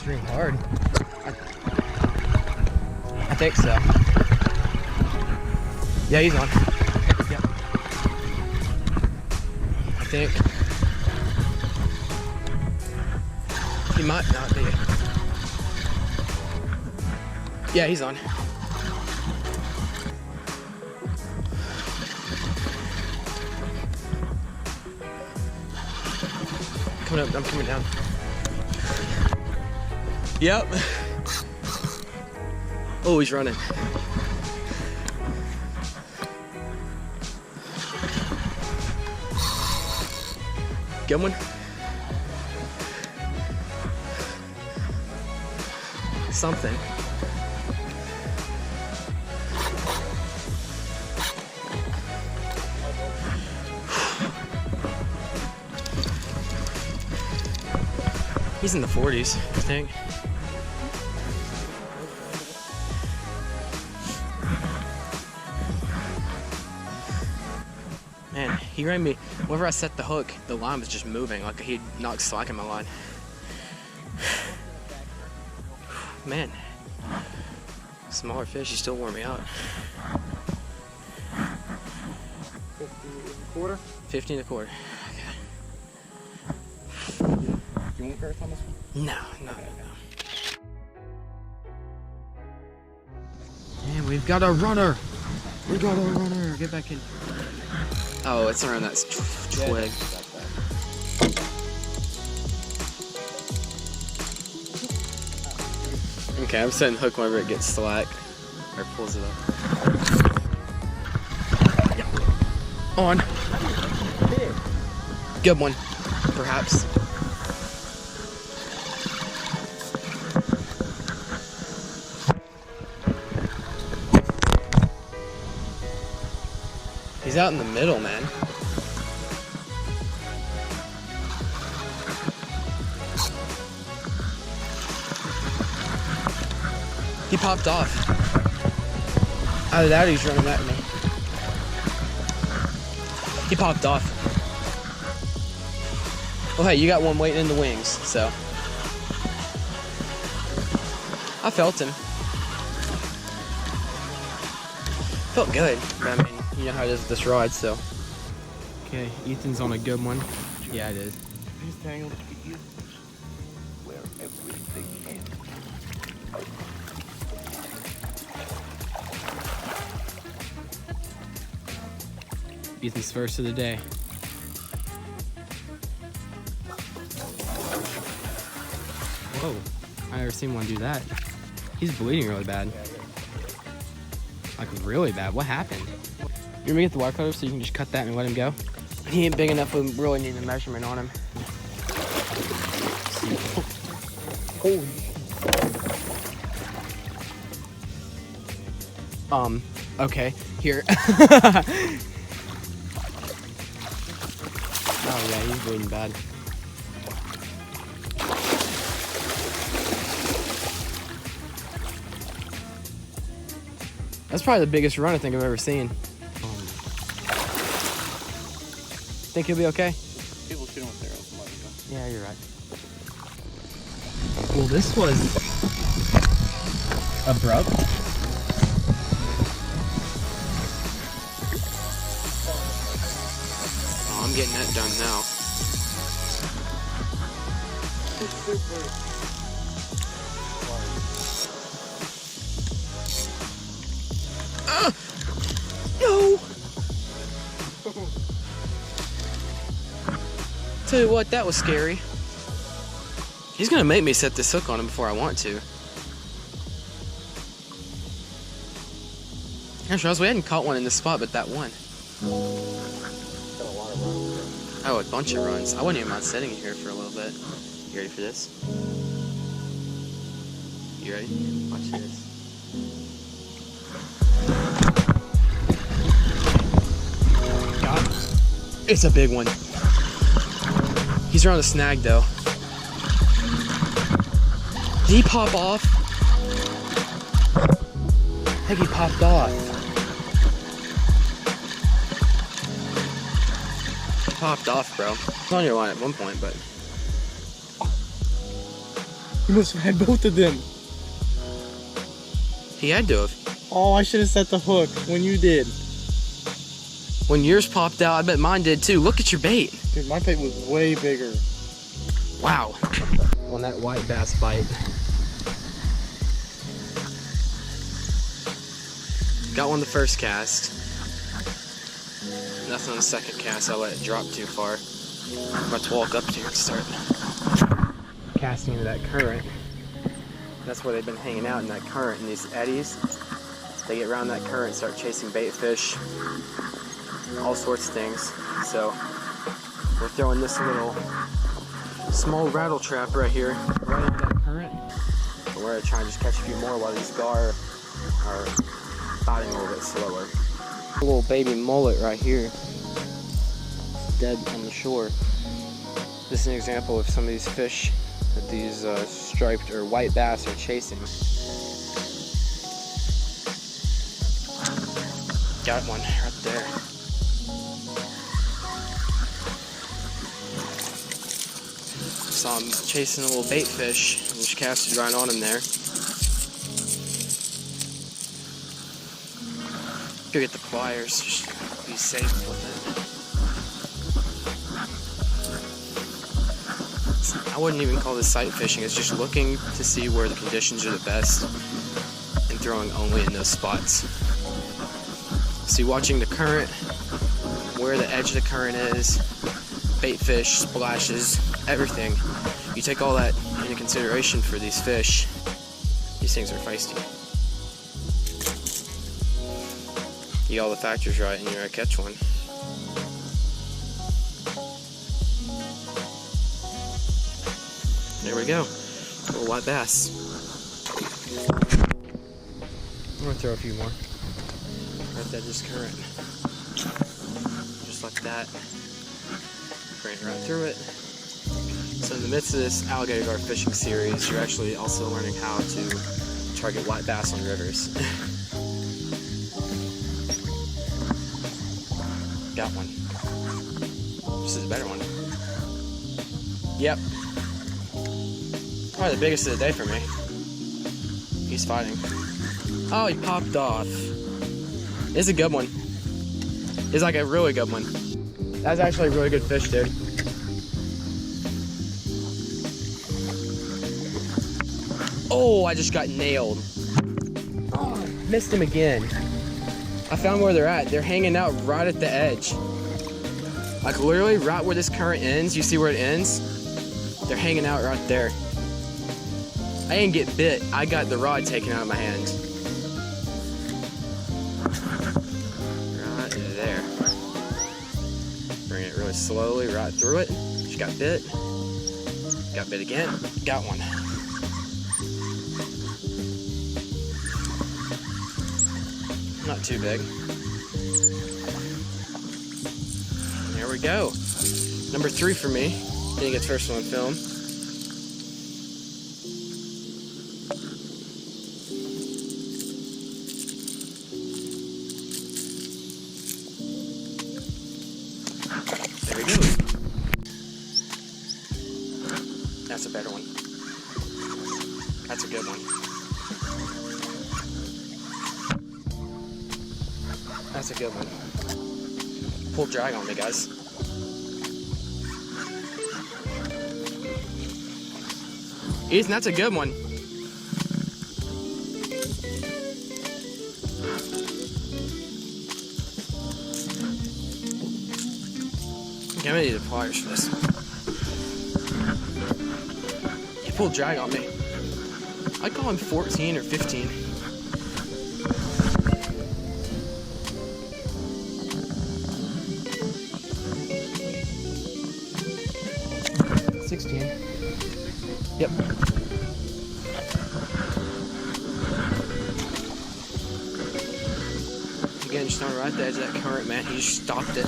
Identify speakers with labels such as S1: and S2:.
S1: string hard. I think so. Yeah, he's on. Yep. I think. He might not be. Yeah, he's on. Coming up, I'm coming down. Yep. Oh, he's running. Good one. Something. He's in the 40s, I think. Man, he ran me. Whenever I set the hook, the line was just moving, like he knocked slack in my line. Man, smaller fish, he still wore me out.
S2: 15
S1: 15 and a quarter.
S2: You want Garth on this one?
S1: No. And we've got a runner. We got a runner. Get back in. Oh, it's around that twig. Okay, I'm setting hook whenever it gets slack or pulls it up. Yeah. On. Good one, perhaps. He's out in the middle, man. He popped off. Out of that, he's running at me. He popped off. Well, hey, you got one waiting in the wings, so. I felt him. Felt good, but I mean, you know how it is with this rod, so. Okay, Ethan's on a good one. Yeah, it is.
S2: He's tangled to be used where everything ends.
S1: Ethan's first of the day. Whoa, I never seen one do that. He's bleeding really bad. Like really bad. What happened? You want me to get the wire cutter so you can just cut that and let him go? He ain't big enough. We really need a measurement on him.
S2: Holy.
S1: Okay, here. Oh yeah, he's bleeding bad. That's probably the biggest run I think I've ever seen. Think he'll be okay?
S2: People shoot him with arrows and let him go.
S1: Yeah, you're right. Well, this was abrupt. Oh, I'm getting that done now. No! Tell you what, that was scary. He's gonna make me set this hook on him before I want to. Actually, we hadn't caught one in this spot, but that one. Oh, a bunch of runs. I wouldn't even mind sitting in here for a little bit. You ready for this? You ready? Watch this. God, it's a big one. He's around the snag though. Did he pop off? I think he popped off. Popped off, bro. It was on your line at one point, but.
S3: You must have had both of them.
S1: He had to have.
S3: Oh, I should have set the hook when you did.
S1: When yours popped out, I bet mine did too. Look at your bait.
S3: Dude, my bait was way bigger.
S1: Wow. On that white bass bite. Got one the first cast. Nothing on the second cast. I let it drop too far. I'm about to walk up to it and start casting into that current. That's where they've been hanging out, in that current, in these eddies. They get around that current and start chasing bait fish, all sorts of things. So we're throwing this little small rattle trap right here, right into that current. But we're gonna try and just catch a few more while these gar are biting a little bit slower. A little baby mullet right here, dead on the shore. This is an example of some of these fish that these striped or white bass are chasing. Got one right there. Saw him chasing a little bait fish and just casted right on him there. Go get the pliers, just be safe with it. I wouldn't even call this sight fishing, it's just looking to see where the conditions are the best and throwing only in those spots. So you're watching the current, where the edge of the current is, bait fish, splashes, everything. You take all that into consideration for these fish. These things are feisty. You get all the factors right and you're gonna catch one. There we go, a little white bass. I'm gonna throw a few more. Right there, just current. Just like that. Bring it right through it. So in the midst of this alligator gar fishing series, you're actually also learning how to target white bass on rivers. Got one. This is a better one. Yep. Probably the biggest of the day for me. He's fighting. Oh, he popped off. It's a good one. It's like a really good one. That's actually a really good fish, dude. Oh, I just got nailed. Oh, missed him again. I found where they're at. They're hanging out right at the edge. Like literally right where this current ends. You see where it ends? They're hanging out right there. I didn't get bit. I got the rod taken out of my hand. Right there. Bring it really slowly right through it. She got bit. Got bit again. Got one. Not too big. There we go. Number 3 for me. Didn't get first one on film. There we go. That's a better one. That's a good one. That's a good one. Pull drag on me, guys. Ethan, that's a good one. Okay, I'm gonna need the pliers for this. He pulled drag on me. I'd call him 14 or 15. Yep. Again, just on right there, that current, man. He just stopped it.